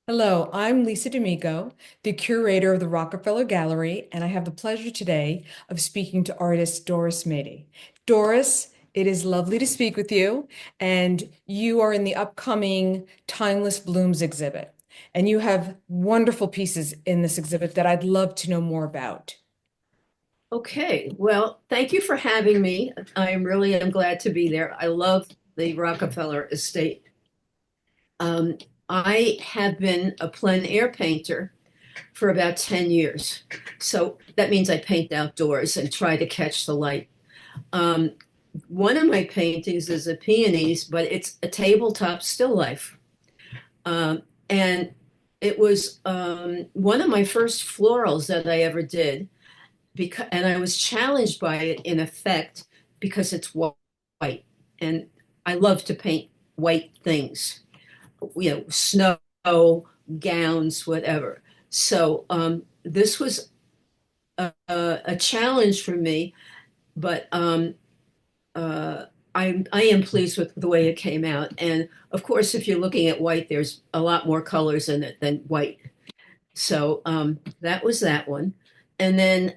Hello, I'm Lisa D'Amico, the curator of the Rockefeller Gallery, and I have the pleasure today of speaking to artist Doris Mady. Doris, it is lovely to speak with you, and you are in the upcoming Timeless Blooms exhibit, and you have wonderful pieces in this exhibit that I'd love to know more about. Okay, well, thank you for having me. I really am glad to be there. I love the Rockefeller estate. Um, I have been a plein air painter for about 10 years. So that means I paint outdoors and try to catch the light. Um, One of my paintings is a peonies, but it's a tabletop still life. And it was one of my first florals that I ever did and I was challenged by it in effect because it's white, and I love to paint white things, snow, gowns, whatever. So this was a challenge for me, but I am pleased with the way it came out. And of course, if you're looking at white, there's a lot more colors in it than white. So that was that one. And then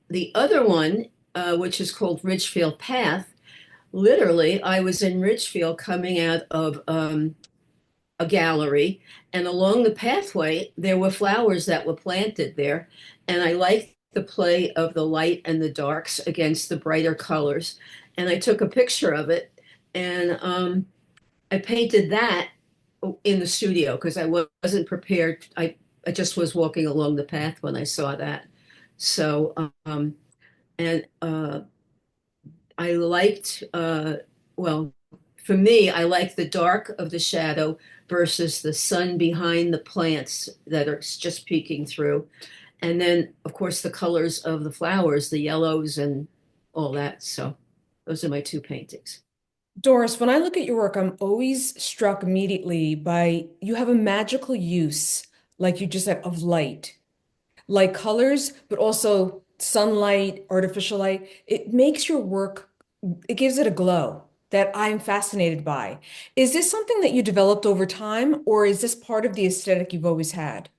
the other one, which is called Ridgefield Path, literally, I was in Ridgefield coming out of a gallery, and along the pathway, there were flowers that were planted there. And I liked the play of the light and the darks against the brighter colors. And I took a picture of it, and I painted that in the studio because I wasn't prepared. I just was walking along the path when I saw that. So, and I liked, well, for me, I like the dark of the shadow versus the sun behind the plants that are just peeking through. And then, of course, the colors of the flowers, the yellows and all that. So, those are my two paintings. Doris, when I look at your work, I'm always struck immediately by you have a magical use, like you just said, of light. Light colors, but also sunlight, artificial light. It makes your work, it gives it a glow that I'm fascinated by. Is this something that you developed over time, or is this part of the aesthetic you've always had?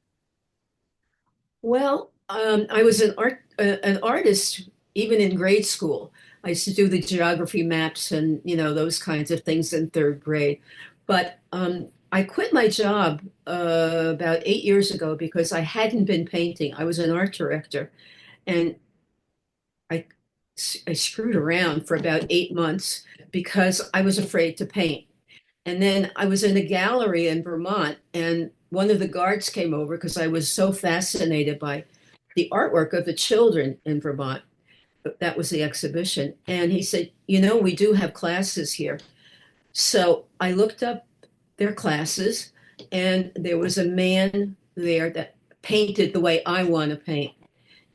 Well, I was an artist even in grade school. I used to do the geography maps and those kinds of things in third grade. But I quit my job about 8 years ago because I hadn't been painting. I was an art director, and I I screwed around for about 8 months because I was afraid to paint. And then I was in a gallery in Vermont, and one of the guards came over because I was so fascinated by the artwork of the children in Vermont. That was the exhibition. And he said, we do have classes here. So I looked up their classes, and there was a man there that painted the way I want to paint.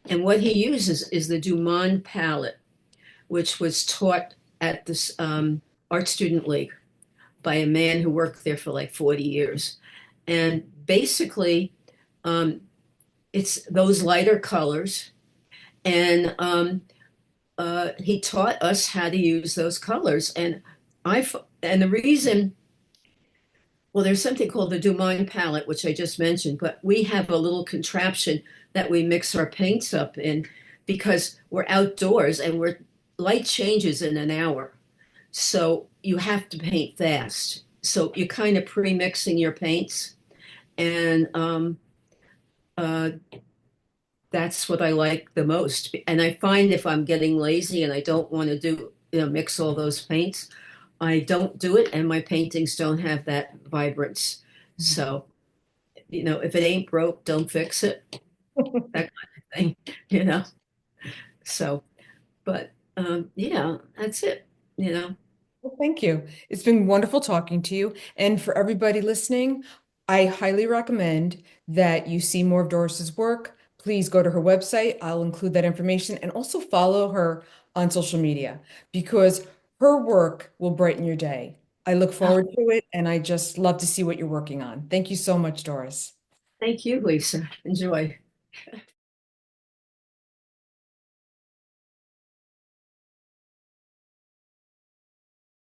And what he uses is the Dumont palette, which was taught at this Art Student League by a man who worked there for like 40 years. And basically, um, it's those lighter colors. And he taught us how to use those colors. And the reason, well, there's something called the Dumont palette, which I just mentioned, but we have a little contraption that we mix our paints up in because we're outdoors and we're light changes in an hour. So you have to paint fast. So you're kind of pre-mixing your paints, and uh, that's what I like the most. And I find if I'm getting lazy and I don't want to mix all those paints, I don't do it, and my paintings don't have that vibrance. So, if it ain't broke, don't fix it. That kind of thing, you know. So, but yeah, that's it. You know. Well, thank you. It's been wonderful talking to you. And for everybody listening, I highly recommend that you see more of Doris's work. Please go to her website. I'll include that information and also follow her on social media because her work will brighten your day. I look Oh, forward to it and I just love to see what you're working on. Thank you so much, Doris. thank you, Lisa. Enjoy.